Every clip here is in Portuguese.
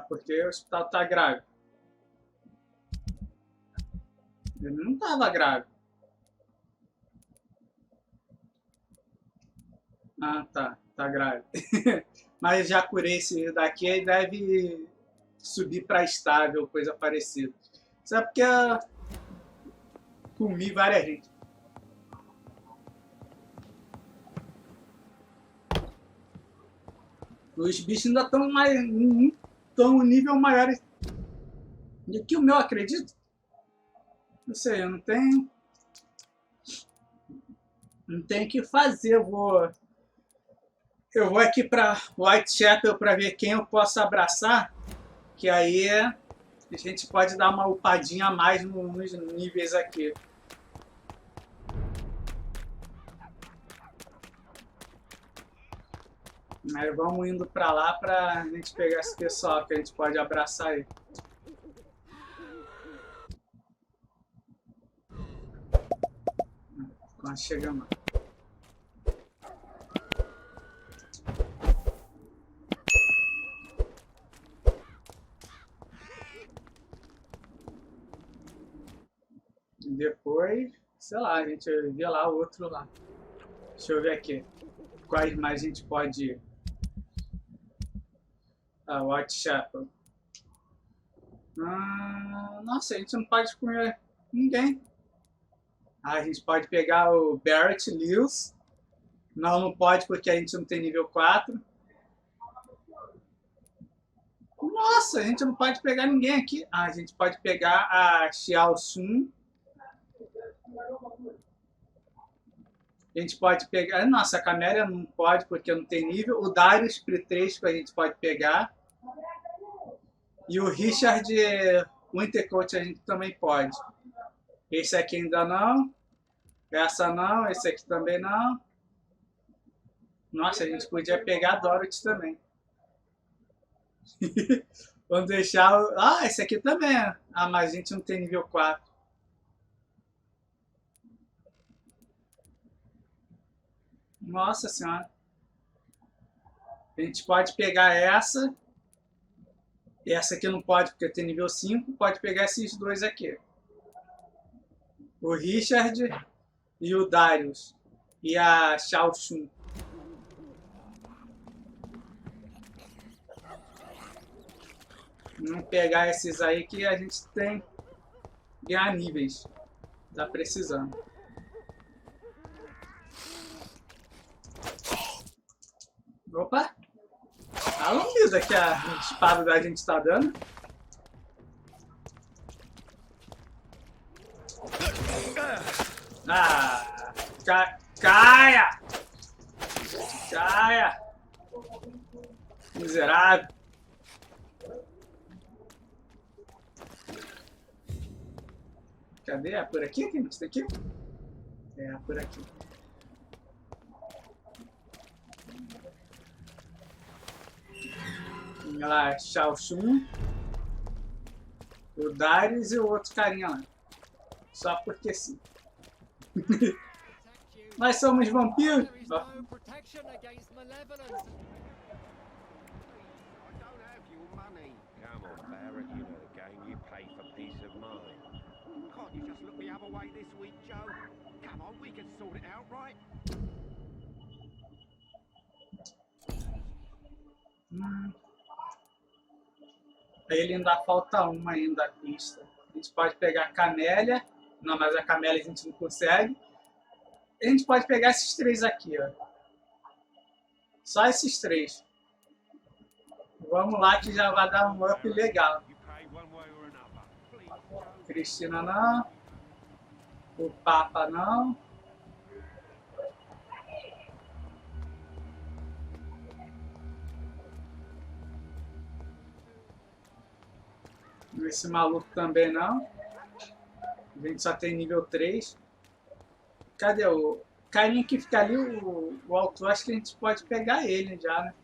Porque o hospital tá grave. Ele não tava grave. Ah, tá. Tá grave. Mas já curei esse daqui e deve subir para estável, coisa parecida. Isso é porque eu comi várias gente. Os bichos ainda estão mais. Estão um nível maior do que o meu, acredito. Não sei, eu não tenho. Não tenho o que fazer. Eu vou aqui para Whitechapel para ver quem eu posso abraçar. Que aí a gente pode dar uma upadinha a mais nos níveis aqui. Mas vamos indo para lá para a gente pegar esse pessoal que a gente pode abraçar aí. Quando chegamos lá. Depois, sei lá, a gente vê lá o outro lá. Deixa eu ver aqui. Quais mais a gente pode ir? Ah, Whitechapel. Nossa, a gente não pode comer ninguém. A gente pode pegar o Barrett Lewis. Não pode porque a gente não tem nível 4. Nossa, a gente não pode pegar ninguém aqui. A gente pode pegar a Xiao Sun. A gente pode pegar. Nossa, a Camélia não pode porque não tem nível. O Darius Pretresco a gente pode pegar. E o Richard Wintercoat a gente também pode. Esse aqui ainda não. Essa não. Esse aqui também não. Nossa, a gente podia pegar a Dorothy também. Vamos deixar. Esse aqui também. Mas a gente não tem nível 4. Nossa senhora. A gente pode pegar essa. Essa aqui não pode porque tem nível 5. Pode pegar esses dois aqui. O Richard e o Darius. E a Xiao Xun. Vamos pegar esses aí que a gente tem que ganhar níveis. Tá precisando. Opa! A lambida que a espada da gente tá dando. Caia! Caia! Miserável! Cadê? É por aqui? Tem isso daqui? É, por aqui. Olha lá, Xiao Xun, o Darius e o outro carinha lá. Só porque sim. Nós somos vampiros. Ele ainda falta uma ainda a pista. A gente pode pegar a Camélia. Não, mas a Camélia a gente não consegue. A gente pode pegar esses três aqui, ó. Só esses três. Vamos lá que já vai dar um up legal. Cristina não. O Papa não. Esse maluco também não. A gente só tem nível 3. Cadê o carinha que fica ali, o autor? Acho que a gente pode pegar ele já, né?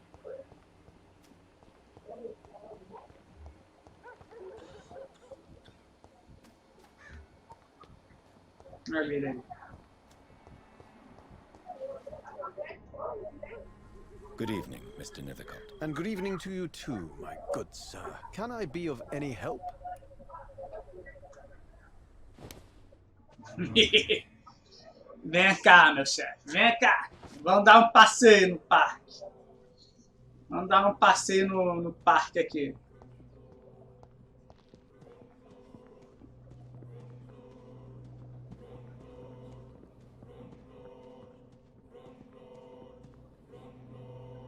Olha ele ali. Good evening, Mr. Nethercott. And good evening to you too, my good sir. Can I be of any help? Vem cá, meu chefe. Vem cá. Vamos dar um passeio no parque. Vamos dar um passeio no parque aqui.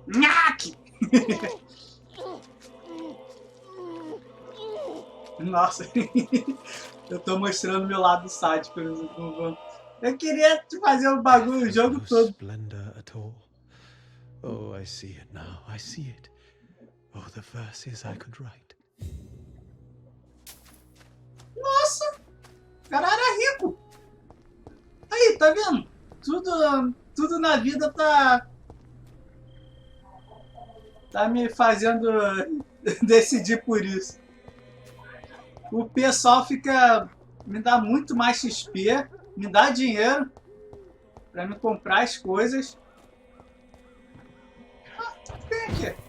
Nhaque! Nossa, eu tô mostrando meu lado sádico. Eu queria fazer o bagulho, o jogo todo. Splendor at all. Oh, I see it now. I see it. Oh, the verses I could write. Nossa, o cara era rico. Aí, tá vendo? Tudo na vida tá me fazendo decidir por isso. O pessoal me dá muito mais XP, me dá dinheiro pra me comprar as coisas. Vem aqui.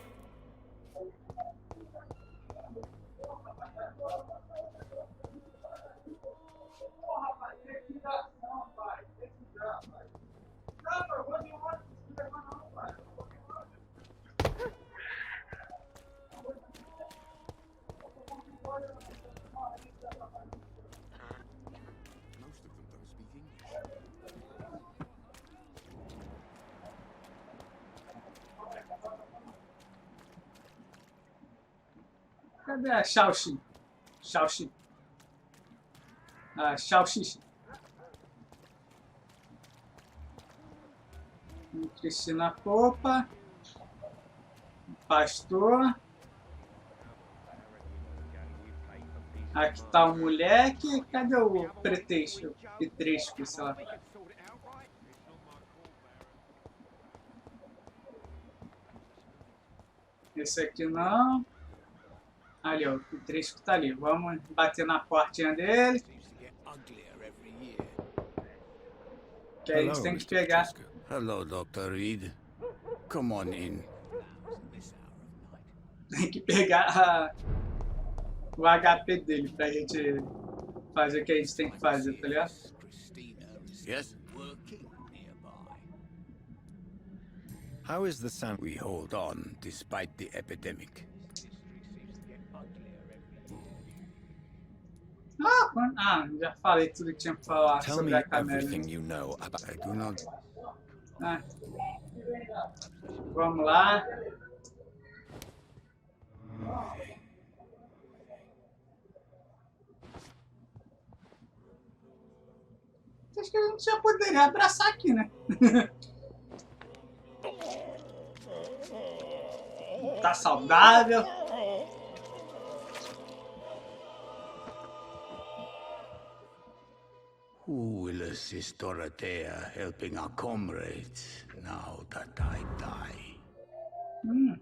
Cadê a Xiaoxi? Xiaoxi. Ah, Xiaoxi. Cristina Popa. Pastor. Aqui tá o moleque. Cadê o pretexto? Petresco, sei lá. Esse aqui não. Ali, ó, o Petresco tá ali. Vamos bater na portinha dele. Que a gente tem que pegar. Hello, Dr. Reed. Come on in. Tem que pegar o HP dele pra gente fazer o que a gente tem que fazer, tá ligado? Yes? How is the sound? We hold on despite the epidemic. Já falei tudo que tinha pra falar Tell sobre me a Camélia. everything you know about. I do not. Vamos lá. Acho que a gente já poderia abraçar aqui, né? Tá saudável. Who will assist Dorothea helping our comrades now that I die?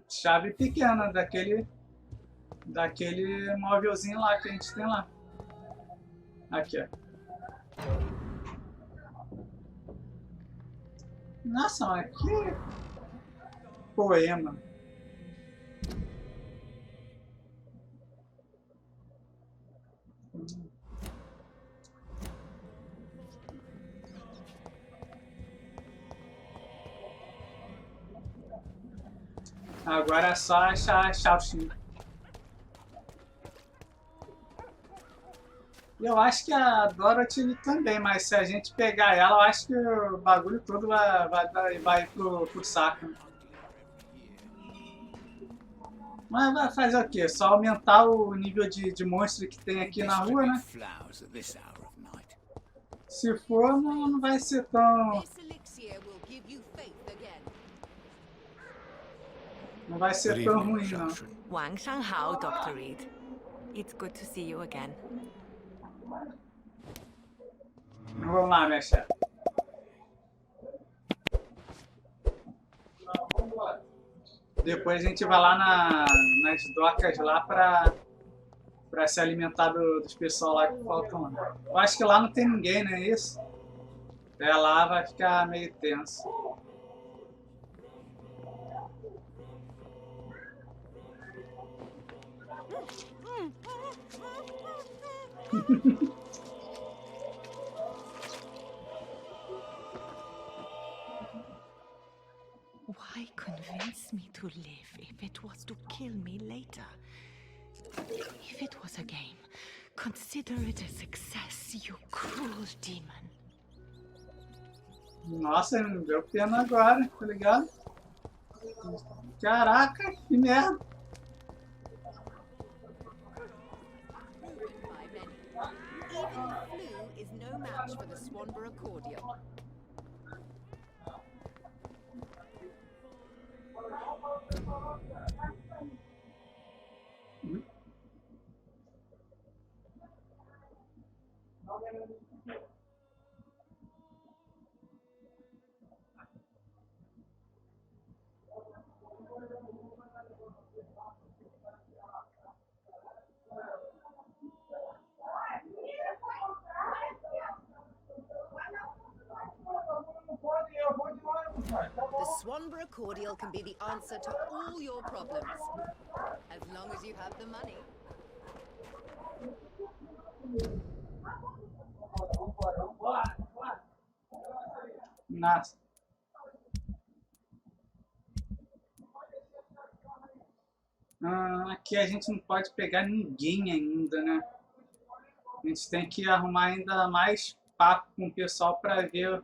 Chave pequena daquele móvelzinho lá que a gente tem lá. Aqui, ó. Nossa, mas que poema. Agora é só achar a Xiaoxi. Eu acho que a Dorothy também, mas se a gente pegar ela, eu acho que o bagulho todo vai pro saco. Mas vai fazer o quê? Só aumentar o nível de monstro que tem aqui na rua, né? Se for, não vai ser tão... Não vai ser tão ruim, não. Wang Shanghao, Dr. Reed. It's good to see you again. Vamos lá, minha chefe. Depois a gente vai lá nas docas lá pra se alimentar dos pessoal lá que faltam lá. Eu acho que lá não tem ninguém, não é isso? Lá vai ficar meio tenso. Why convince me to live if it was to kill me later? If it was a game, consider it a success, you cruel demon. Nossa, ele me deu pena agora, tá ligado? Caraca, que merda. Even the flu is no match for the Swanborough cordial. The Swanborough cordial can be the answer to all your problems, as long as you have the money. Nossa. Aqui a gente não pode pegar ninguém ainda, né? A gente tem que arrumar ainda mais papo com o pessoal para ver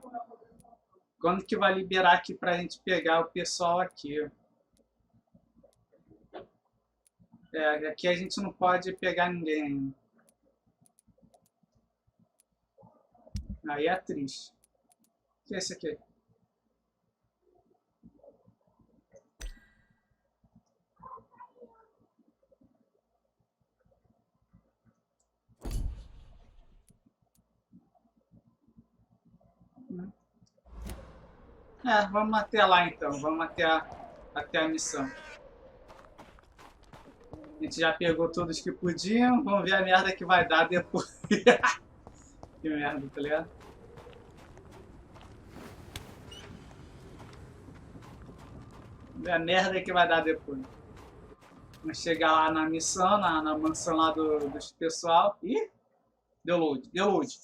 quando que vai liberar aqui pra gente pegar o pessoal aqui. Aqui a gente não pode pegar ninguém ainda. Aí é triste. O que é esse aqui? Vamos até lá então. Vamos até a missão. A gente já pegou todos que podiam. Vamos ver a merda que vai dar depois. Que merda, tá ligado? Vamos ver a merda que vai dar depois. Vamos chegar lá na missão, na mansão lá dos pessoal. Ih! Deu load, deu load.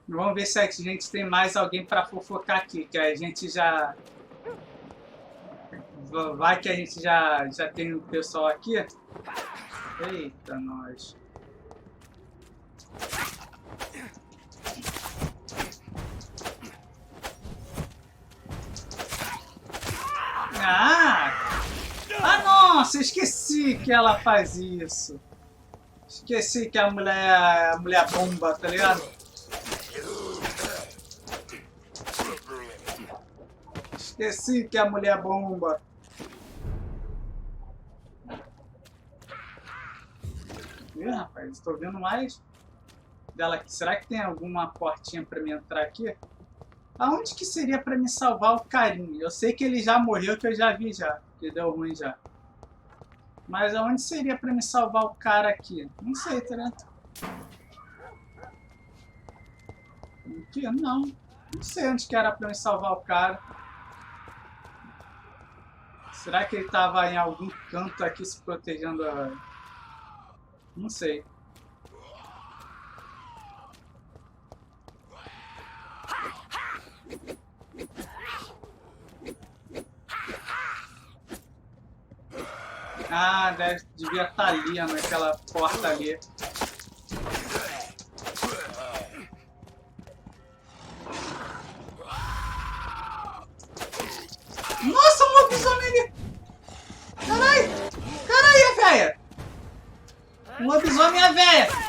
Vamos ver se a gente tem mais alguém para fofocar aqui, que a gente já... Vai que a gente já tem o pessoal aqui. Eita, nós. Nossa, esqueci que ela faz isso. Esqueci que a mulher bomba, tá ligado? Esqueci que a mulher bomba. Ih, rapaz, estou vendo mais dela aqui. Será que tem alguma portinha para me entrar aqui? Aonde que seria para me salvar o carinho? Eu sei que ele já morreu, que eu já vi já. Que deu ruim já. Mas aonde seria para me salvar o cara aqui? Não sei, tá ligado? Aqui? Não. Não sei onde que era para me salvar o cara. Será que ele estava em algum canto aqui se protegendo? Não sei. Devia estar ali, naquela porta ali. Nossa, um lobisomem ali! Caralho, velha! Um lobisomem é velha!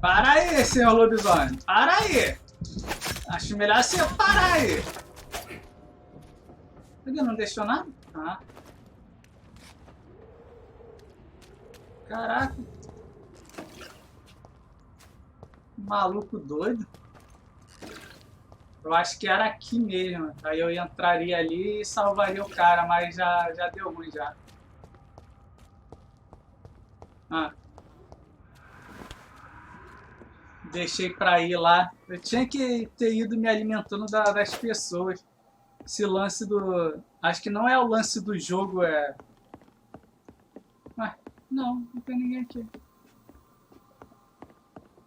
Para aí, senhor lobisomem! Para aí! Acho melhor você parar aí! Ele não deixou nada? Ah. Caraca! Maluco doido! Eu acho que era aqui mesmo. Aí eu entraria ali e salvaria o cara, mas já deu ruim já. deixei pra ir lá. Eu tinha que ter ido me alimentando das pessoas. Esse lance do... Acho que não é o lance do jogo, é... Ah, não tem ninguém aqui.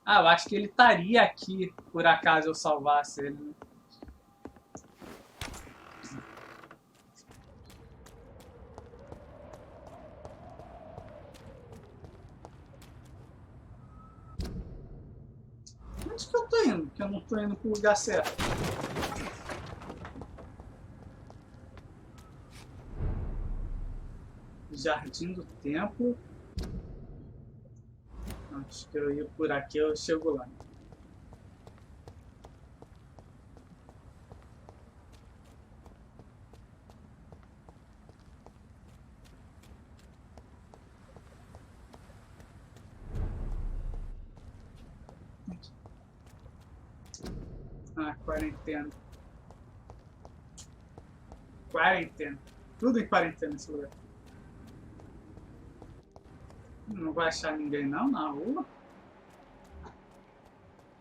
Ah, eu acho que ele estaria aqui, por acaso eu salvasse ele, né? Onde que eu tô indo? Que eu não tô indo pro lugar certo. Jardim do Templo. Acho que eu ia por aqui, eu chego lá. Ah, quarentena. Quarentena. Tudo em quarentena nesse lugar. Não vai achar ninguém não na rua.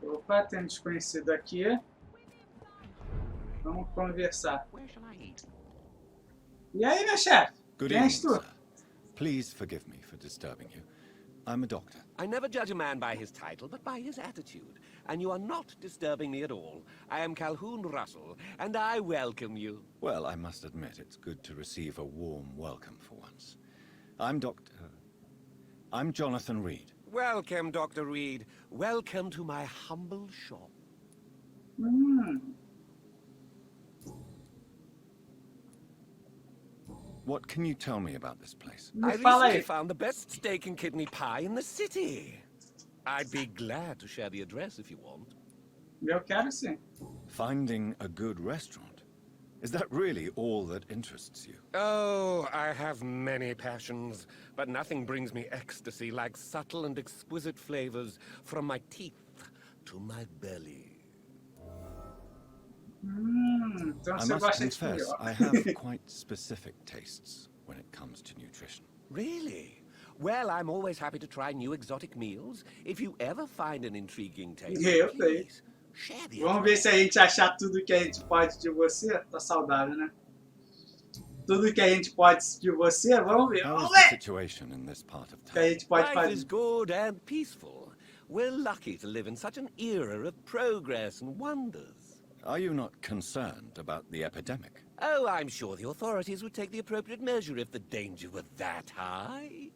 Opa, tem um desconhecido aqui. Vamos conversar. E aí, meu chefe? Good Quem evening, és tu? sir. Please forgive me for disturbing you. I'm a doctor. I never judge a man by his title, but by his attitude. And you are not disturbing me at all. I am Calhoun Russell, and I welcome you. Well, I must admit it's good to receive a warm welcome for once. I'm Jonathan Reed. Welcome, Dr. Reed. Welcome to my humble shop. What can you tell me about this place? I fala recently aí. found the best steak and kidney pie in the city. I'd be glad to share the address if you want. Eu quero sim. Finding a good restaurant. Is that really all that interests you? Oh, I have many passions, but nothing brings me ecstasy like subtle and exquisite flavors from my teeth to my belly. Então I você must gosta de confess, melhor. I have quite specific tastes when it comes to nutrition. Really? Well, I'm always happy to try new exotic meals. If you ever find an intriguing taste, Eu sei. please share the Vamos ver se a gente achar tudo que a gente pode de você. Tá saudável, né? Tudo que a gente pode de você, vamos ver. How Vamos is the ver situation in this part of o que a town? gente pode Life is fazer. good and peaceful. We're lucky to live in such an era of progress and wonders. Are you not concerned about the epidemic? Oh, I'm sure the authorities would take the appropriate measure if the danger were that high.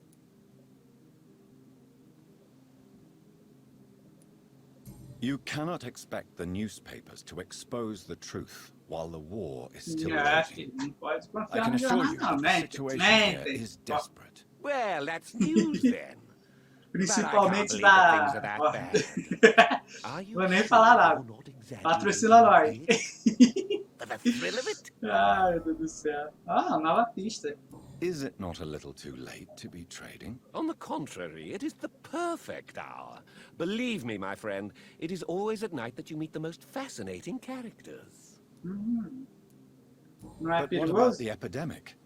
You cannot expect the newspapers to expose the truth while the war is still É, raging. filho, não pode I confiar can no assure jornal, you não. that the Mente, situation here mente. is desperate. Well, that's news then. Principalmente But I can't da... believe that Ó. Are you Vou nem sure falar you're nada. not exaggerating Patrocina a nós. bit? For the thrill of it? Ai, meu Deus do céu. Ah, nova pista. Is it not a little too late to be trading? On the contrary, it is the perfect hour. Believe me, my friend, it is always at night that you meet the most fascinating characters. Não é But what about perigoso? the epidemic?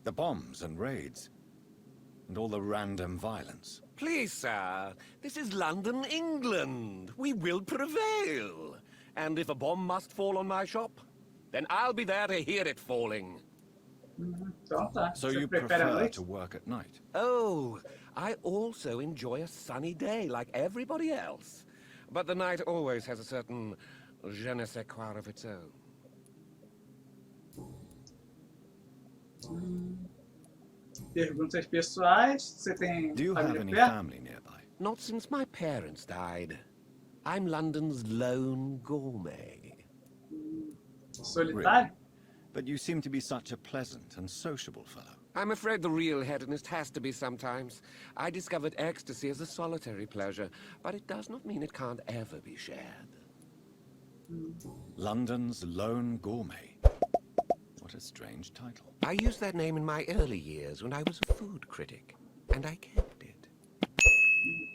The bombs and raids? And all the random violence? Please, sir, this is London, England. We will prevail. And if a bomb must fall on my shop, then I'll be there to hear it falling. Então tá. So Você you prefere a prefer noite? to work at night? Oh, I also enjoy a sunny day like everybody else. But the night always has a certain je ne sais quoi of its own. Perguntas pessoais. Você tem Do you have família any perto? family nearby? Not since my parents died. I'm London's lone gourmet. Solitário? But you seem to be such a pleasant and sociable fellow. I'm afraid the real hedonist has to be sometimes. I discovered ecstasy as a solitary pleasure, but it does not mean it can't ever be shared. London's lone gourmet. What a strange title. I used that name in my early years when I was a food critic, and I kept it.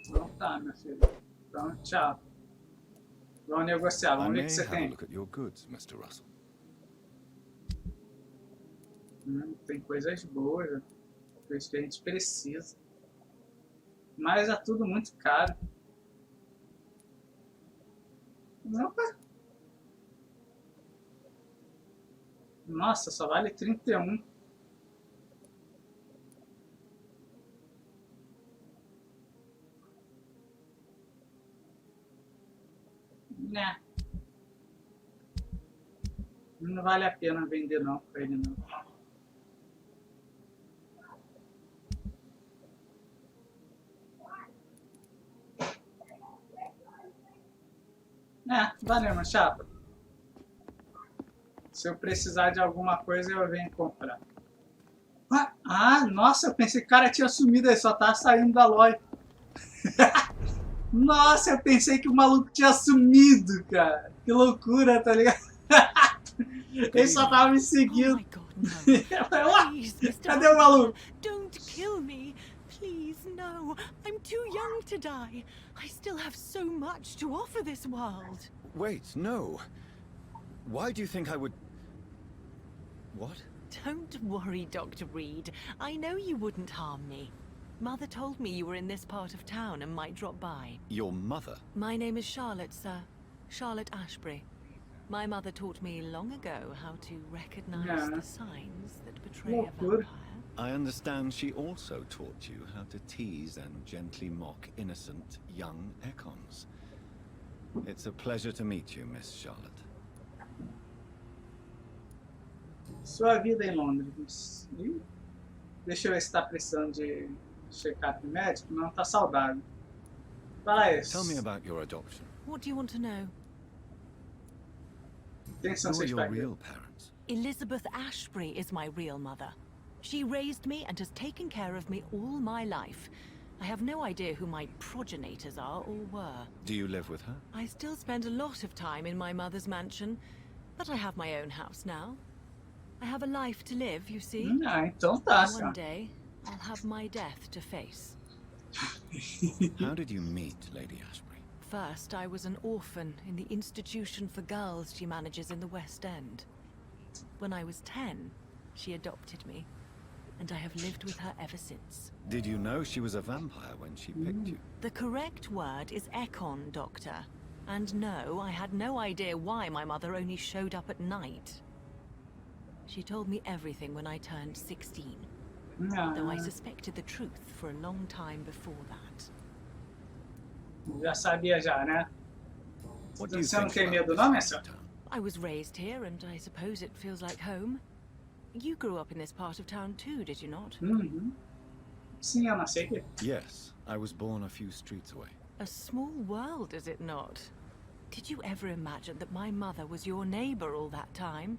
Então tá, meu filho. Então, tchau. Vamos negociar. I Vamos ver o may que você have a tem. look at your goods, Mr. Russell. Tem coisas boas. Coisas que a gente precisa. Mas é tudo muito caro. Opa. Nossa, só vale 31. Né. Não vale a pena vender não pra ele não. Valeu, meu chapa. Se eu precisar de alguma coisa, eu venho comprar. Nossa, eu pensei que o cara tinha sumido, ele só tá saindo da loja. Nossa, eu pensei que o maluco tinha sumido, cara. Que loucura, tá ligado? Ele só tava me seguindo. Oh my God, no. Please, Mr. Cadê o maluco? Don't kill me. Please, no. I'm too young to die. I still have so much to offer this world. Wait, no. Why do you think I would... What? Don't worry, Dr. Reed. I know you wouldn't harm me. Mother told me you were in this part of town and might drop by. Your mother? My name is Charlotte, sir. Charlotte Ashbury. My mother taught me long ago how to recognize the signs that betray a vampire. I understand she also taught you how to tease and gently mock innocent young Econs. It's a pleasure to meet you, Miss Charlotte. Sua vida em Londres. Deixa eu ver se tá precisando de check-up médico. Não, tá saudável. Fala isso. Tell me about your adoption. What do you want to know? Quem são Who are seus your pais? real parents? Elizabeth Ashbury is my real mother. She raised me and has taken care of me all my life. I have no idea who my progenitors are or were. Do you live with her? I still spend a lot of time in my mother's mansion, but I have my own house now. I have a life to live, you see. Então tá, One senhor. day, I'll have my death to face. How did you meet Lady Ashbury? First, I was an orphan in the institution for girls she manages in the West End. When I was 10, she adopted me, and I have lived with her ever since. Did you know she was a vampire when she picked you? The correct word is Econ, Doctor. And no, I had no idea why my mother only showed up at night. She told me everything when I turned 16, though I suspected the truth for a long time before that. Já sabia já, né? What do you Você não think tem about medo this não, minha part senhora? of town? I was raised here, and I suppose it feels like home. You grew up in this part of town too, did you not? Sim, eu nasci aqui. Yes, I was born a few streets away. A small world, is it not? Did you ever imagine that my mother was your neighbor all that time?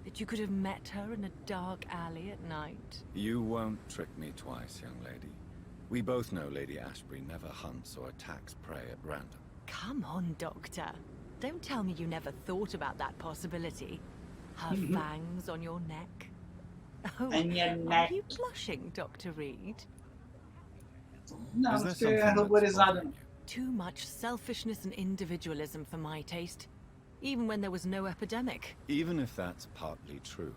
That you could have met her in a dark alley at night? You won't trick me twice, young lady. We both know Lady Ashbury never hunts or attacks prey at random. Come on, Doctor. Don't tell me you never thought about that possibility. Her fangs on your neck. Oh, On your are neck. you blushing, Dr. Reed? Não, Is não there fiquei something that's ruborizado bothering não. you? Too much selfishness and individualism for my taste. Even when there was no epidemic. Even if that's partly true,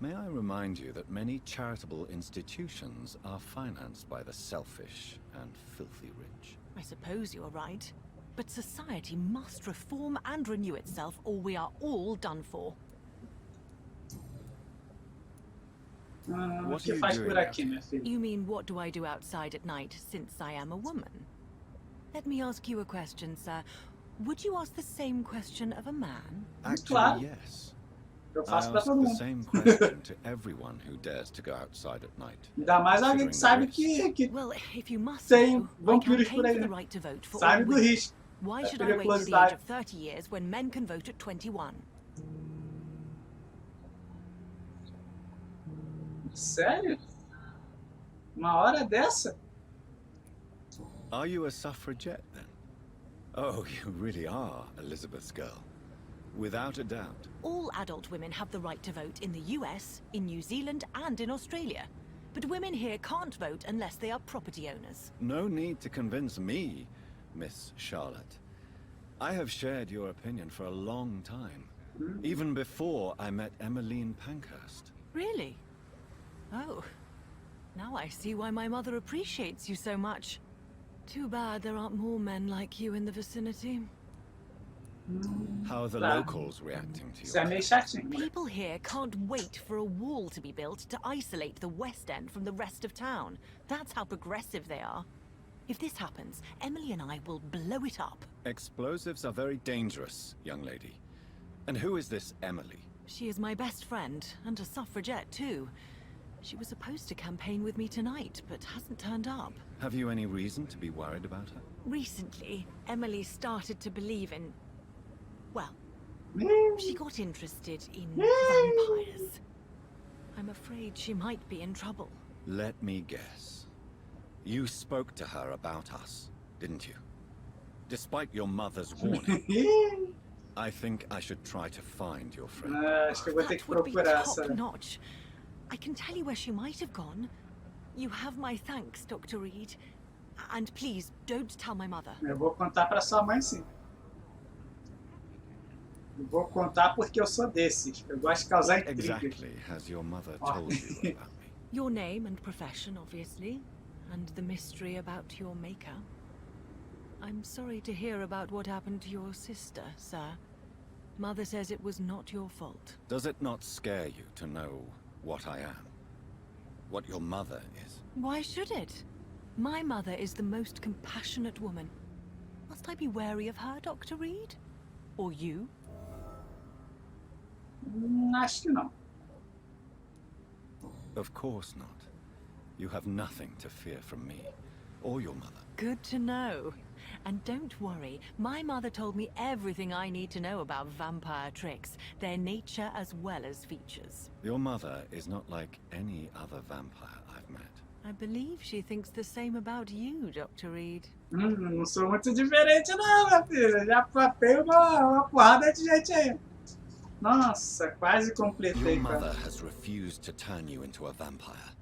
may I remind you that many charitable institutions are financed by the selfish and filthy rich. I suppose you're right. But society must reform and renew itself, or we are all done for. O What que are you faz doing por out aqui, minha filha? You mean, what do I do outside at night, since I am a woman? Let me ask you a question, sir. Would you ask the same question of a man? Actually, Claro. yes. Eu I faço pra ask todo the mundo. same question to everyone who dares to go outside at night. Ainda mais alguém que sabe que Well, if you must Tem know, I vampiros campaigned por aí, for the né? right to vote for all Sabe do women. risco. Why da should I wait to the age periculosidade. of 30 years when men can vote at 21? Sério? Uma hora dessa? Are you a suffragette then? Oh, you really are Elizabeth's girl. Without a doubt. All adult women have the right to vote in the US, in New Zealand, and in Australia. But women here can't vote unless they are property owners. No need to convince me, Miss Charlotte. I have shared your opinion for a long time. Even before I met Emmeline Pankhurst. Really? Oh. Now I see why my mother appreciates you so much. Too bad there aren't more men like you in the vicinity. How are the Tá. locals reacting to Isso é your meio plans? chatinho. Né? People here can't wait for a wall to be built to isolate the West End from the rest of town. That's how progressive they are. If this happens, Emily and I will blow it up. Explosives are very dangerous, young lady. And who is this Emily? She is my best friend, and a suffragette too. She was supposed to campaign with me tonight, but hasn't turned up. Have you any reason to be worried about her? Recently, Emily started to believe in... well, she got interested in vampires. I'm afraid she might be in trouble. Let me guess. You spoke to her about us, didn't you? Despite your mother's warning. I think I should try to find your friend. Acho que eu vou ter que That would be procurar essa. top-notch. I can tell you where she might have gone. You have my thanks, Dr. Reed. And please, don't tell my mother. Eu vou contar pra sua mãe, sim. Eu vou contar porque eu sou desses. Eu gosto de causar intriga. Exactly has your mother told you about me? Your name and profession, obviously. And the mystery about your maker. I'm sorry to hear about what happened to your sister, sir. Mother says it was not your fault. Does it not scare you to know what I am? What your mother is? Why should it? My mother is the most compassionate woman. Must I be wary of her, Dr. Reed? Or you? Acho que não. Of course not. You have nothing to fear from me, or your mother. Good to know. And don't worry, my mother told me everything I need to know about vampire tricks, their nature as well as features. Your mother is not like any other vampire I've met. I believe she thinks the same about you, Dr. Reed. Não sou muito diferente não, minha filha. Já papei uma porrada de gente aí. Nossa, quase completei. Your mother has refused to turn you into a vampire.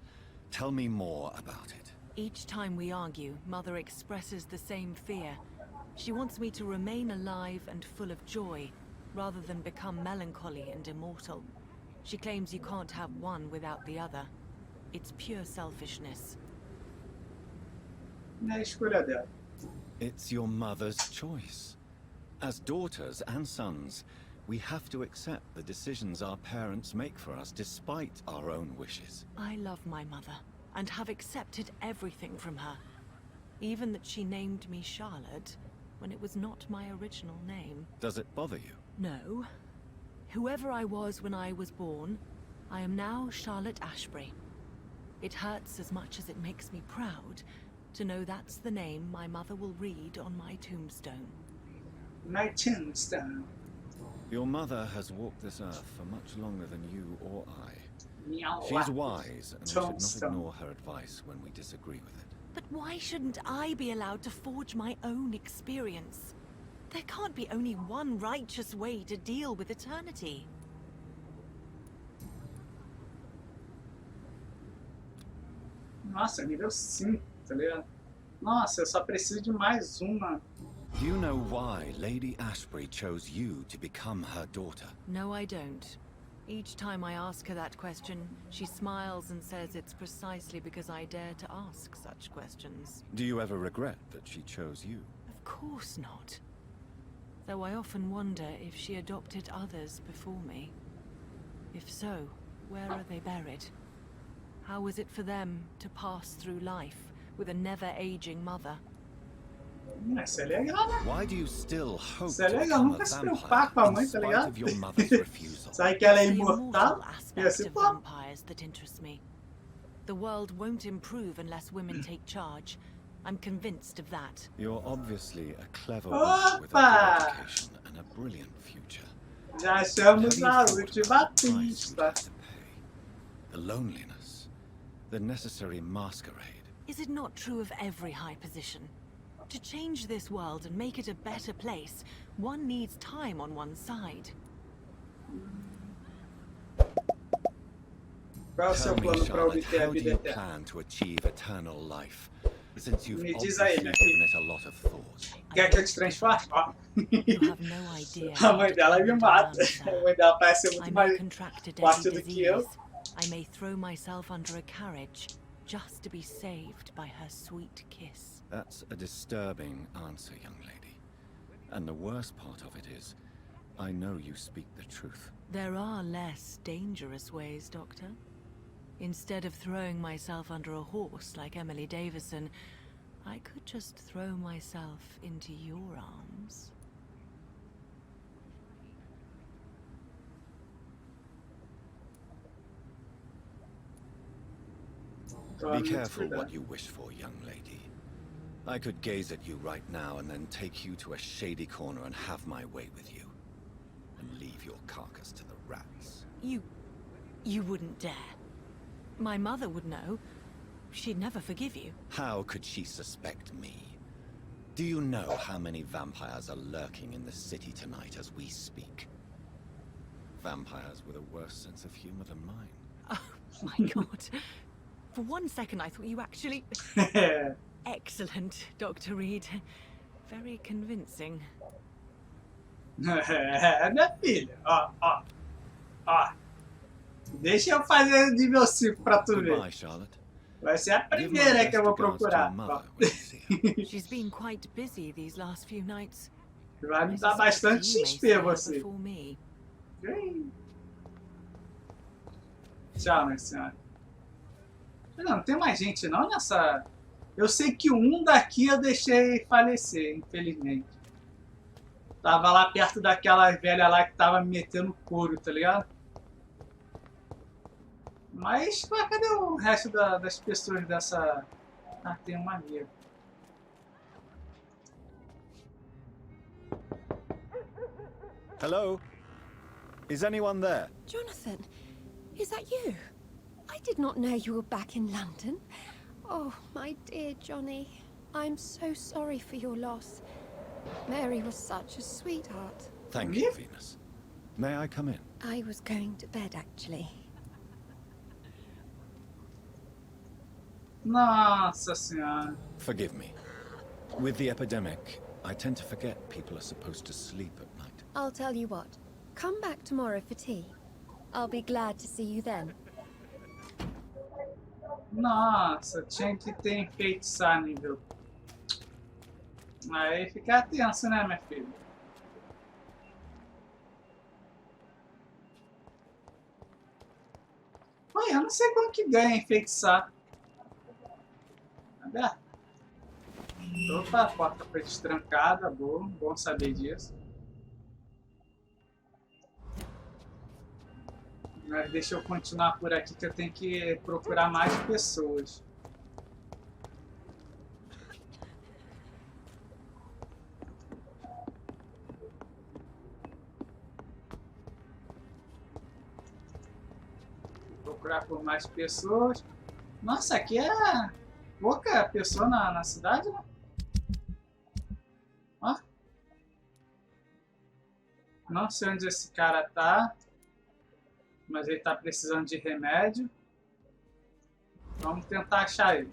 Tell me more about it. Each time we argue, Mother expresses the same fear. She wants me to remain alive and full of joy, rather than become melancholy and immortal. She claims you can't have one without the other. It's pure selfishness. É a escolha dela. It's your mother's choice. As daughters and sons, we have to accept the decisions our parents make for us despite our own wishes. I love my mother, and have accepted everything from her. Even that she named me Charlotte, when it was not my original name. Does it bother you? No. Whoever I was when I was born, I am now Charlotte Ashbury. It hurts as much as it makes me proud to know that's the name my mother will read on my tombstone. My tombstone. Your mother has walked this earth for much longer than you or I. Meow. She's wise, and we should not Tombstone. ignore her advice when we disagree with it. But why shouldn't I be allowed to forge my own experience? There can't be only one righteous way to deal with eternity. Nossa, nível 5, tá ligado? Nossa, eu só preciso de mais uma. Do you know why Lady Ashbury chose you to become her daughter? No, I don't. Each time I ask her that question, she smiles and says it's precisely because I dare to ask such questions. Do you ever regret that she chose you? Of course not. Though I often wonder if she adopted others before me. If so, where are they buried? How was it for them to pass through life with a never-aging mother? Isso é legal, né? Why do you still hope Isso é to legal, become nunca a se vampire preocupar com a mãe, in tá spite ligado? of your mother's refusal? Sabe que ela é The imortal? immortal E aspect assim, of pô. vampires that interests me. The world won't improve unless women take charge. I'm convinced of that. You're obviously a clever woman with a Opa! good education and a brilliant future. Já Have achamos you a thought última of the price we'd pista. have to pay? The loneliness, the necessary masquerade. Is it not true of every high position? To change this world and make it a better place, one needs time on one's side. Qual é o seu Tell me, plano para Charlotte, obter a how do vida you eterna? plan to achieve eternal life? Since you've Me diz obviously aí, minha filha. given it a lot of thought. Quer que eu te transforme? Ó. You have no idea. A mãe dela me mata. A mãe dela parece ser I muito may mais contract a forte deadly do que eu. disease. I may throw myself under a carriage just to be saved by her sweet kiss. That's a disturbing answer, young lady. And the worst part of it is, I know you speak the truth. There are less dangerous ways, Doctor. Instead of throwing myself under a horse like Emily Davison, I could just throw myself into your arms. Be careful what you wish for, young lady. I could gaze at you right now and then take you to a shady corner and have my way with you. And leave your carcass to the rats. You wouldn't dare. My mother would know. She'd never forgive you. How could she suspect me? Do you know how many vampires are lurking in the city tonight as we speak? Vampires with a worse sense of humor than mine. Oh my god. For one second I thought you actually... Excellent, Dr. Reed. Very convincing. Minha filha, ó. Deixa eu fazer o nível 5 pra tu ver. Goodbye, Charlotte. Vai ser a primeira que eu vou procurar. She's been quite busy these last few nights. Vai me dar bastante XP você. Tchau, minha senhora. Não tem mais gente não nessa... Eu sei que um daqui eu deixei falecer, infelizmente. Tava lá perto daquela velha lá que tava me metendo couro, tá ligado? Mas cadê o resto das pessoas dessa... Ah, tem uma amiga. Hello? Is anyone there? Jonathan, is that you? I did not know you were back in London. Oh, my dear Johnny. I'm so sorry for your loss. Mary was such a sweetheart. Thank you, Venus. May I come in? I was going to bed, actually. Nossa senhora. Forgive me. With the epidemic, I tend to forget people are supposed to sleep at night. I'll tell you what. Come back tomorrow for tea. I'll be glad to see you then. Nossa, tinha que ter enfeitiçar nível. Aí fica tenso, né, minha filha? Oi, eu não sei como que ganha enfeitiçar. Aberto. Opa, a porta foi destrancada. Bom saber disso. Mas deixa eu continuar por aqui que eu tenho que procurar mais pessoas. Procurar por mais pessoas. Nossa, aqui é pouca pessoa na cidade, né? Ó. Não sei onde esse cara tá. Mas ele tá precisando de remédio. Vamos tentar achar ele.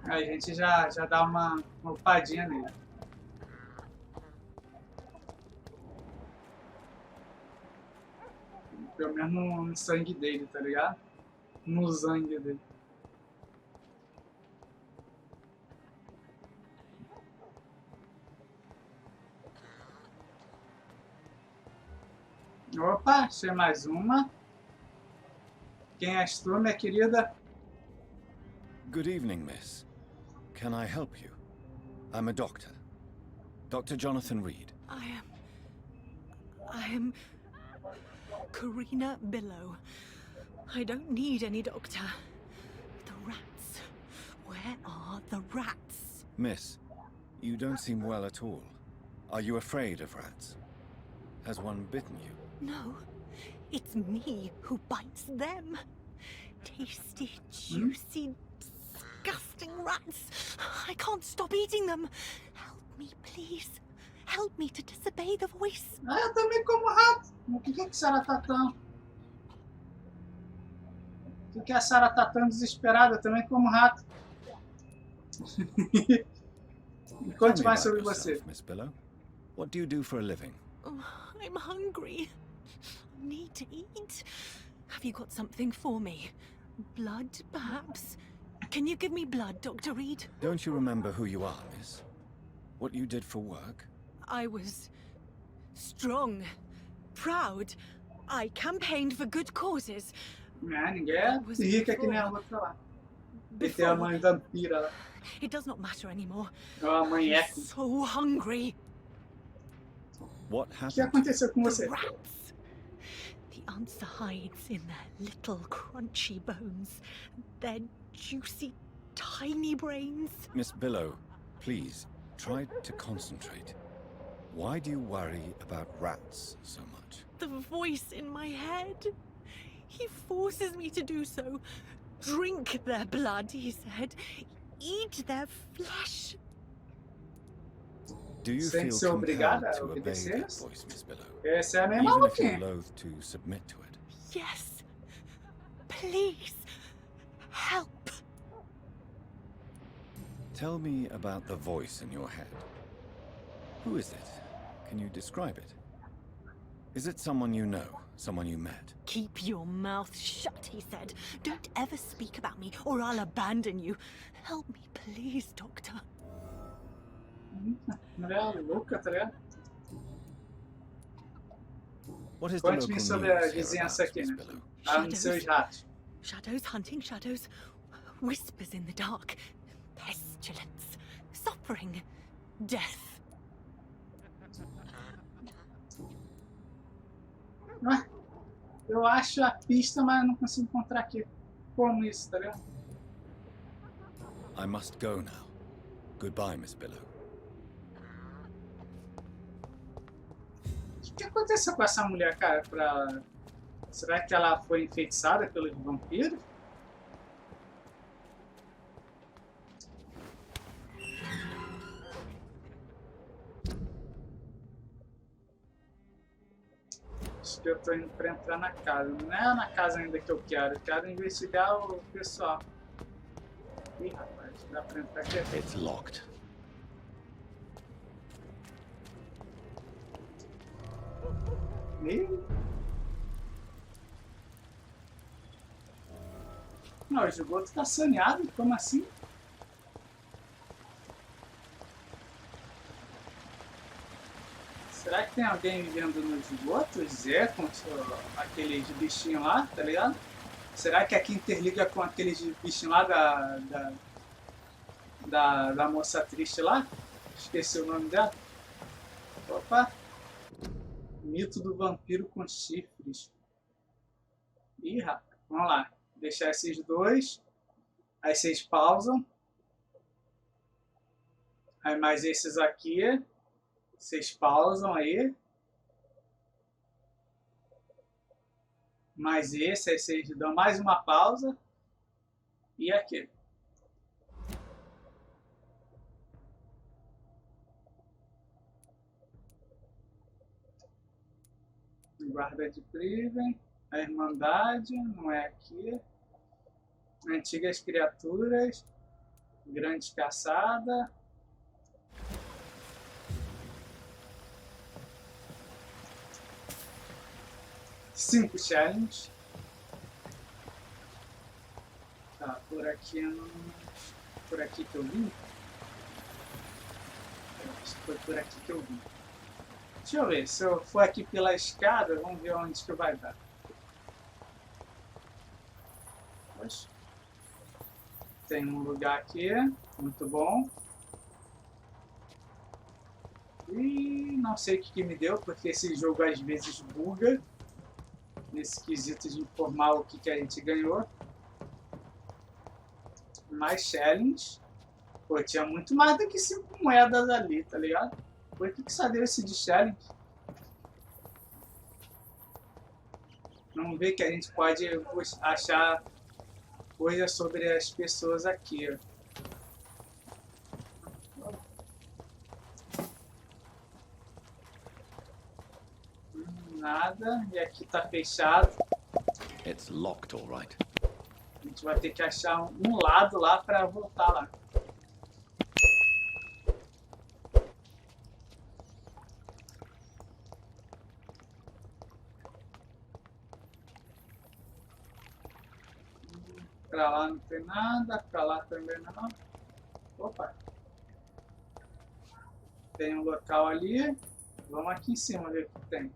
Aí a gente já dá uma upadinha nele. Pelo menos no sangue dele, tá ligado? No sangue dele. Opa, achei mais uma. Quem és tu, minha querida? Good evening, miss. Can I help you? I'm a doctor. Dr. Jonathan Reed. I am Karina Billow. I don't need any doctor. The rats. Where are the rats? Miss, you don't seem well at all. Are you afraid of rats? Has one bitten you? No, it's me who bites them. Tasty, juicy, disgusting rats. I can't stop eating them. Help me, please. Help me to disobey the voice. Ah, eu também como rato. O que a Sarah tá tão... O que a Sarah tá tão desesperada? Eu também como rato. Conte mais sobre você. Miss Billow. What do you do for a living? Oh, I'm hungry. I need to eat. Have you got something for me? Blood, perhaps? Can you give me blood, Dr. Reed? Don't you remember who you are, miss? What you did for work? I was strong, proud. I campaigned for good causes. Ninguém é rica que nem a outra lá. E tem a mãe vampira lá. It does not matter anymore. A mãe I'm Echo. so hungry. What O que happened? aconteceu com The você? rats. The answer hides in their little crunchy bones, their juicy, tiny brains. Miss Billow, please, try to concentrate. Why do you worry about rats so much? The voice in my head. He forces me to do so. Drink their blood, he said. Eat their flesh. Do you Sem feel ser obrigada compelled a to obey obedecer? that voice, Miss Billow? Essa é a minha Even if you're maluquinha. loath to submit to it? Yes. Please. Help. Tell me about the voice in your head. Who is it? Can you describe it? Is it someone you know? Someone you met? Keep your mouth shut, he said. Don't ever speak about me, or I'll abandon you. Help me, please, Doctor. Mulher louca, tá ligado? What is the local Conte-me news sobre a hereabouts, vizinhança aqui, Miss né? Billow? Lá nos seus ratos. Shadows hunting shadows. Whispers in the dark. Pestilence. Suffering. Death. Ué, eu acho a pista, mas eu não consigo encontrar aqui. Como isso, tá ligado? I must go now. Goodbye, Miss Billow. O que aconteceu com essa mulher, cara? Será que ela foi enfeitiçada pelos vampiros? Acho que eu tô indo pra entrar na casa. Não é na casa ainda que eu quero investigar o pessoal. Ih, rapaz, dá pra entrar aqui? It's locked. Ih. Não, o esgoto tá saneado, como assim? Será que tem alguém vivendo no esgoto? Zé, com aqueles bichinhos lá, tá ligado? Será que aqui interliga com aqueles bichinhos lá da moça triste lá? Esqueci o nome dela. Opa! Mito do vampiro com chifres. Ih, rapaz. Vamos lá. Deixar esses dois. Aí vocês pausam. Aí mais esses aqui. Vocês pausam aí. Mais esse. Aí vocês dão mais uma pausa. E aqui. Guarda de Priven, a Irmandade, não é aqui. Antigas Criaturas, Grande Caçada. Cinco challenges. Tá, por aqui não. Por aqui que eu vim? Acho que foi por aqui que eu vim. Deixa eu ver, se eu for aqui pela escada, vamos ver onde que vai dar. Poxa. Tem um lugar aqui, muito bom. E não sei o que me deu, porque esse jogo às vezes buga. Nesse quesito de informar o que a gente ganhou. Mais challenge. Pô, tinha muito mais do que 5 moedas ali, tá ligado? Por que só deu esse de challenge? Vamos ver que a gente pode achar coisas sobre as pessoas aqui. Nada. E aqui tá fechado. It's locked, all right. A gente vai ter que achar um lado lá para voltar lá. Pra lá não tem nada, pra lá também não. Opa! Tem um local ali. Vamos aqui em cima ver o que tem.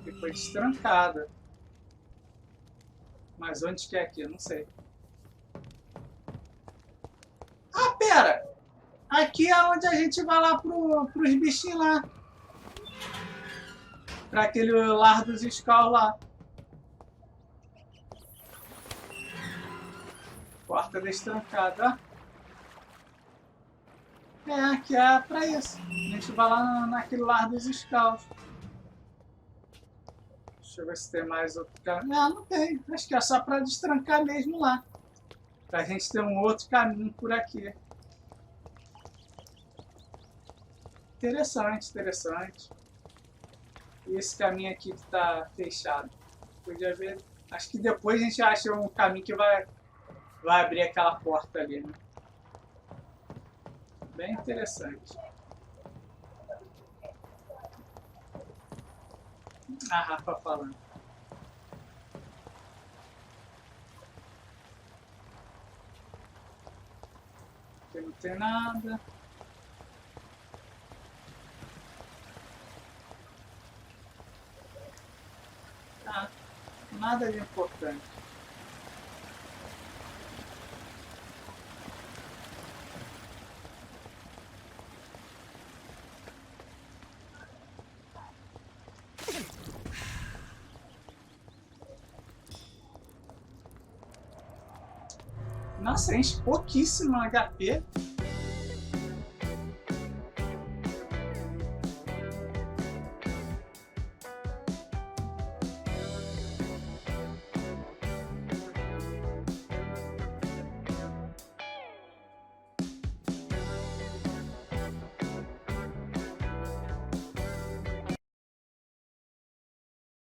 Ficou destrancada. Mas onde que é aqui? Eu não sei. Ah, pera! Aqui é onde a gente vai lá pros bichinhos lá. Pra aquele lar dos Skull lá. Porta destrancada, ó. É, que é pra isso. A gente vai lá naquele lar dos Skulls. Deixa eu ver se tem mais outro caminho. Ah, não tem. Acho que é só pra destrancar mesmo lá. Pra gente ter um outro caminho por aqui. Interessante, interessante. E esse caminho aqui que tá fechado. Podia ver. Acho que depois a gente acha um caminho que vai abrir aquela porta ali, né? Bem interessante. A Rafa falando. Aqui não tem nada. Ah, nada de importante. Nossa, enche pouquíssimo HP.